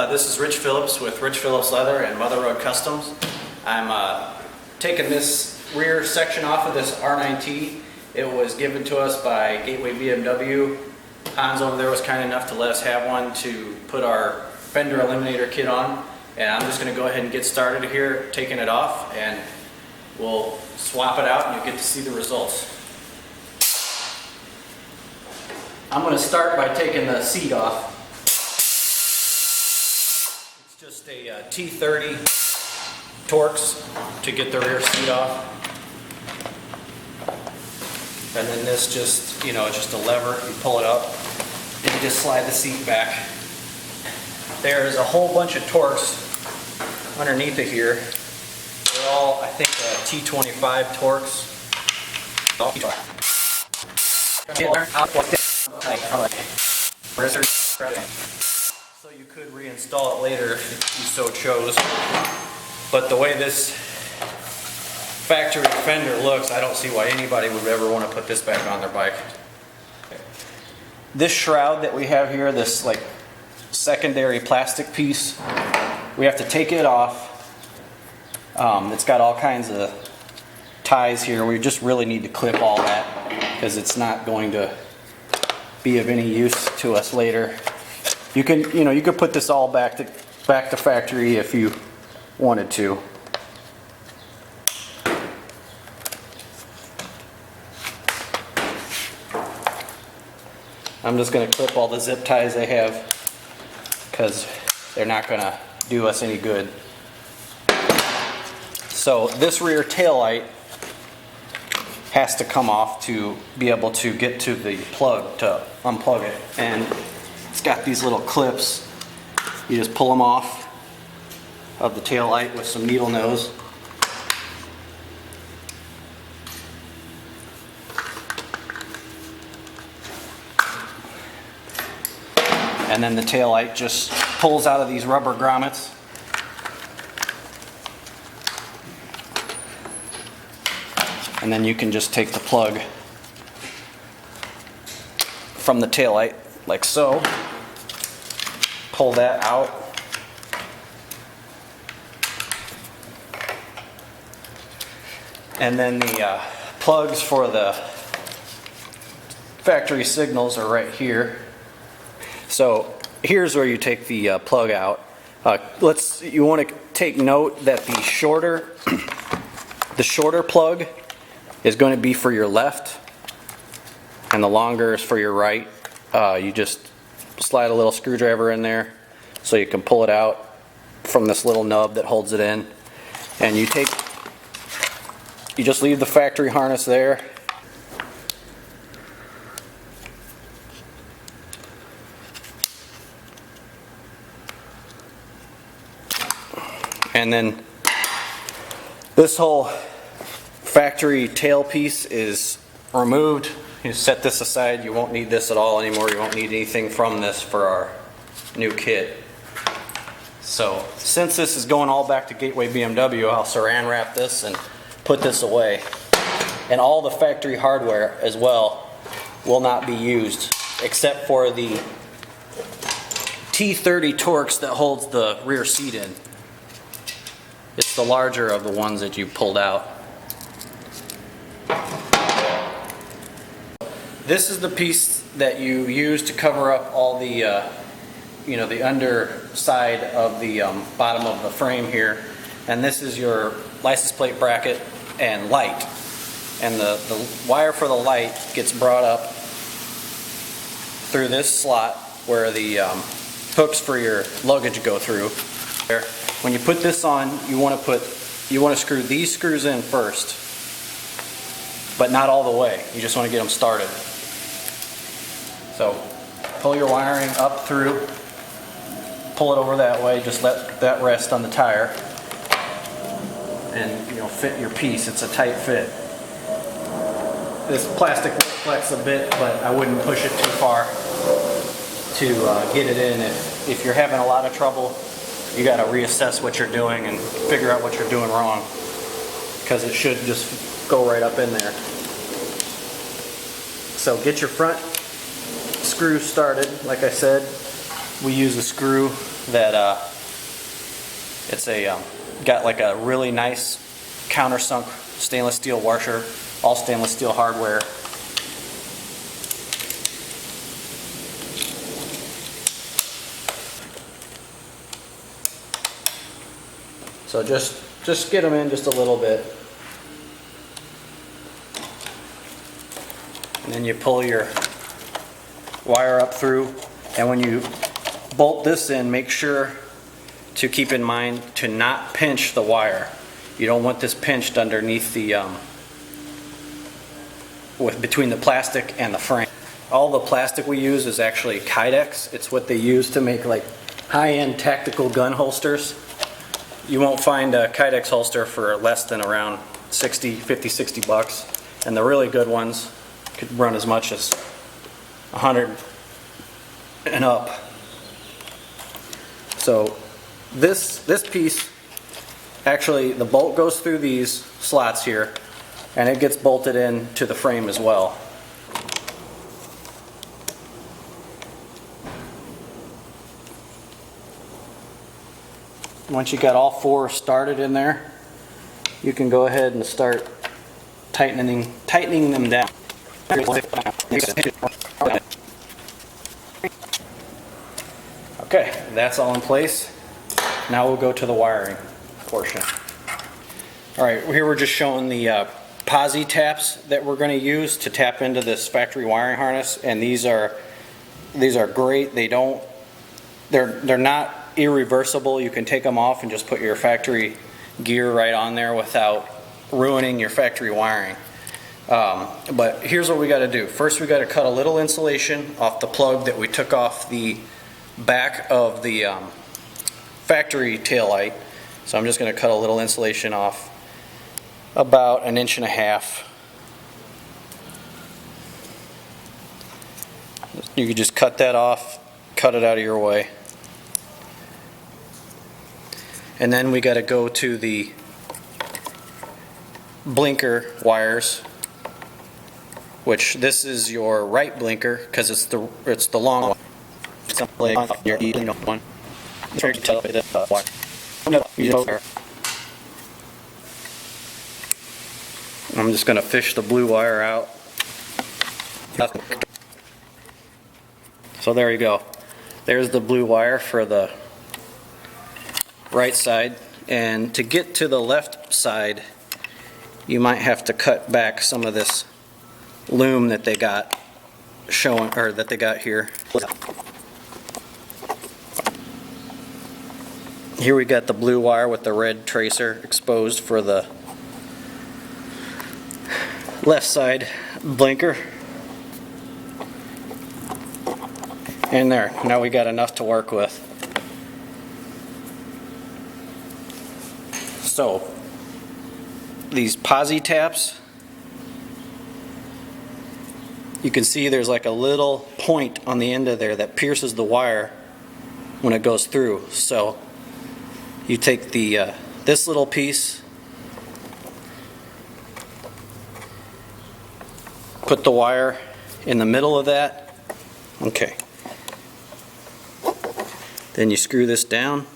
This is Rich Phillips with Rich Phillips Leather and Mother Road Customs. I'm taking this rear section off of this R9T. It was given to us by Gateway BMW. Hans over there was kind enough to let us have one to put our fender eliminator kit on. And I'm just going to go ahead and get started here, taking it off, and we'll swap it out and you'll get to see the results. I'm going to start by taking the seat off. It's just a T30 Torx to get the rear seat off. And then this just, just a lever, you pull it up and you just slide the seat back. There's a whole bunch of Torx underneath it here. They're all, I think, T25 Torx. So you could reinstall it later if you so chose. But the way this factory fender looks, I don't see why anybody would ever want to put this back on their bike. This shroud that we have here, this like secondary plastic piece, we have to take it off. It's got all kinds of ties here. We just really need to clip all that because it's not going to be of any use to us later. You can, you could put this all back to factory if you wanted to. I'm just going to clip all the zip ties I have because they're not going to do us any good. So this rear tail light has to come off to be able to get to the plug to unplug it. And it's got these little clips. You just pull them off of the tail light with some needle nose. And then the tail light just pulls out of these rubber grommets. And then you can just take the plug from the tail light like so. Pull that out. And then the plugs for the factory signals are right here. So here's where you take the plug out. You want to take note that the shorter plug is going to be for your left, and the longer is for your right. You just slide a little screwdriver in there so you can pull it out from this little nub that holds it in, and you just leave the factory harness there. And then this whole factory tail piece is removed. You set this aside. You won't need this at all anymore. You won't need anything from this for our new kit. So since this is going all back to Gateway BMW, I'll saran wrap this and put this away. And all the factory hardware as well will not be used except for the T30 Torx that holds the rear seat in. It's the larger of the ones that you pulled out. This is the piece that you use to cover up all the, the underside of the bottom of the frame here. And this is your license plate bracket and light. And the wire for the light gets brought up through this slot where the hooks for your luggage go through. When you put this on, you want to screw these screws in first, but not all the way. You just want to get them started. So pull your wiring up through, pull it over that way, just let that rest on the tire, and fit your piece. It's a tight fit. This plastic will flex a bit, but I wouldn't push it too far to get it in. If you're having a lot of trouble, you got to reassess what you're doing and figure out what you're doing wrong, because it should just go right up in there. So get your front screw started, like I said, we use a screw that it's a got like a really nice countersunk stainless steel washer, all stainless steel hardware. So just get them in just a little bit, and then you pull your wire up through, and when you bolt this in, make sure to keep in mind to not pinch the wire. You don't want this pinched underneath the between the plastic and the frame. All the plastic we use is actually Kydex. It's what they use to make like high-end tactical gun holsters. You won't find a Kydex holster for less than around 50, 60 bucks. And the really good ones could run as much as 100 and up. So this piece, actually the bolt goes through these slots here, and it gets bolted in to the frame as well. Once you got all four started in there, you can go ahead and start tightening them down. Okay, that's all in place. Now we'll go to the wiring portion. Alright, here we're just showing the posi taps that we're going to use to tap into this factory wiring harness, and these are great. They're not irreversible. You can take them off and just put your factory gear right on there without ruining your factory wiring. But here's what we got to do. First, we got to cut a little insulation off the plug that we took off the back of the factory tail light. So I'm just going to cut a little insulation off, about 1.5 inches. You could just cut that off, cut it out of your way. And then we got to go to the blinker wires, which this is your right blinker because it's the long one. I'm just going to fish the blue wire out. So there you go. There's the blue wire for the right side, and to get to the left side you might have to cut back some of this loom that they got showing, or that they got here. Here we got the blue wire with the red tracer exposed for the left side blinker. And there, now we got enough to work with. So, these posi taps, you can see there's like a little point on the end of there that pierces the wire when it goes through. So, you take the this little piece, put the wire in the middle of that. Okay. Then you screw this down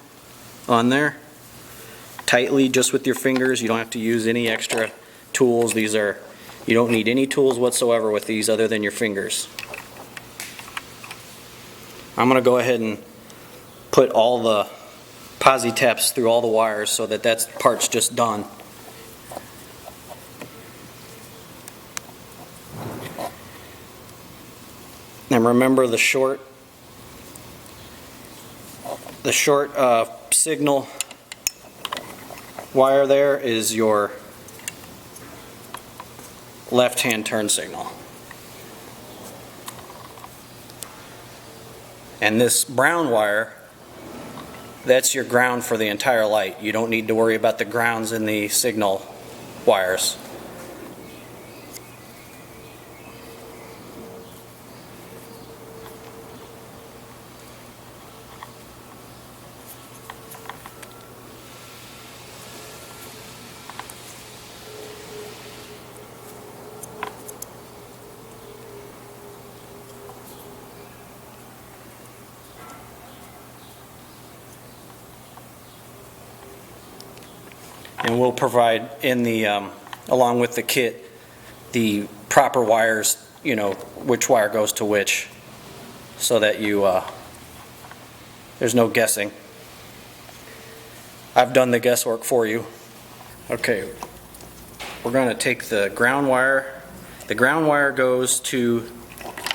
on there tightly just with your fingers. You don't have to use any extra tools. You don't need any tools whatsoever with these other than your fingers. I'm going to go ahead and put all the posi taps through all the wires so that part's just done. And remember the short signal wire there is your left-hand turn signal. And this brown wire, that's your ground for the entire light. You don't need to worry about the grounds in the signal wires. And we'll provide in the, along with the kit, the proper wires, you know, which wire goes to which, so that you, there's no guessing. I've done the guesswork for you. Okay, we're going to take the ground wire. The ground wire goes to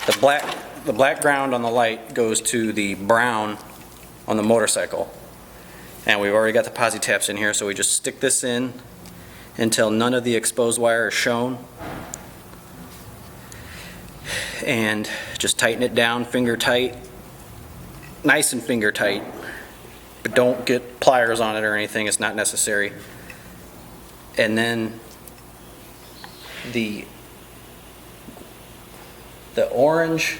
the black ground on the light goes to the brown on the motorcycle. And we've already got the posi taps in here, so we just stick this in until none of the exposed wire is shown. And just tighten it down, finger tight, nice and finger tight, but don't get pliers on it or anything, it's not necessary. And then the orange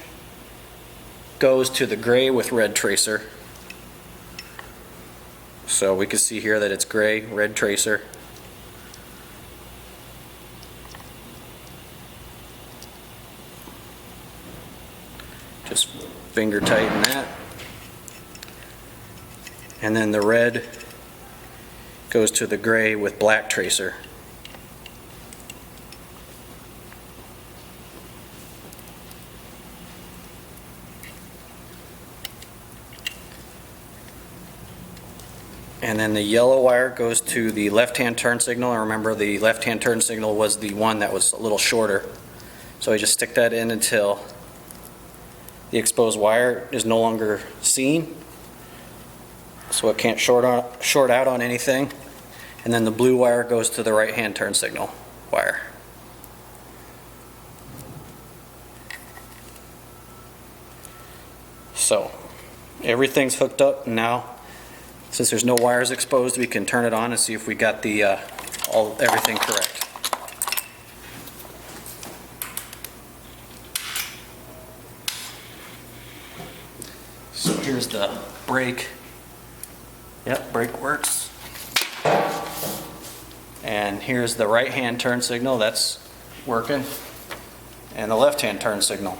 goes to the gray with red tracer. So we can see here that it's gray, red tracer. Just finger tighten that. And then the red goes to the gray with black tracer. And then the yellow wire goes to the left-hand turn signal. And remember, the left-hand turn signal was the one that was a little shorter. So I just stick that in until the exposed wire is no longer seen, so it can't short out on anything. And then the blue wire goes to the right-hand turn signal wire. So everything's hooked up now. Since there's no wires exposed, we can turn it on and see if we got the everything correct. So here's the brake. Yep, brake works. And here's the right-hand turn signal, that's working. And the left-hand turn signal.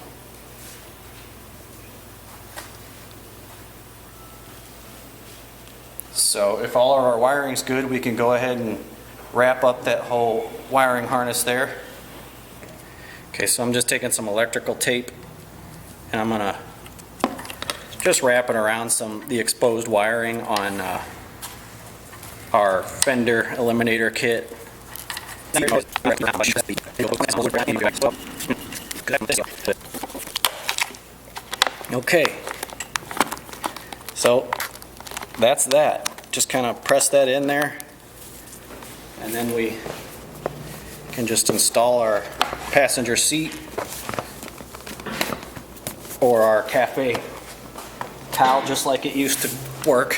So if all of our wiring's good, we can go ahead and wrap up that whole wiring harness there. Okay, so I'm just taking some electrical tape and I'm gonna just wrap it around the exposed wiring on our fender eliminator kit. Okay, so that's that. Just kind of press that in there, and then we can just install our passenger seat or our cafe towel just like it used to work.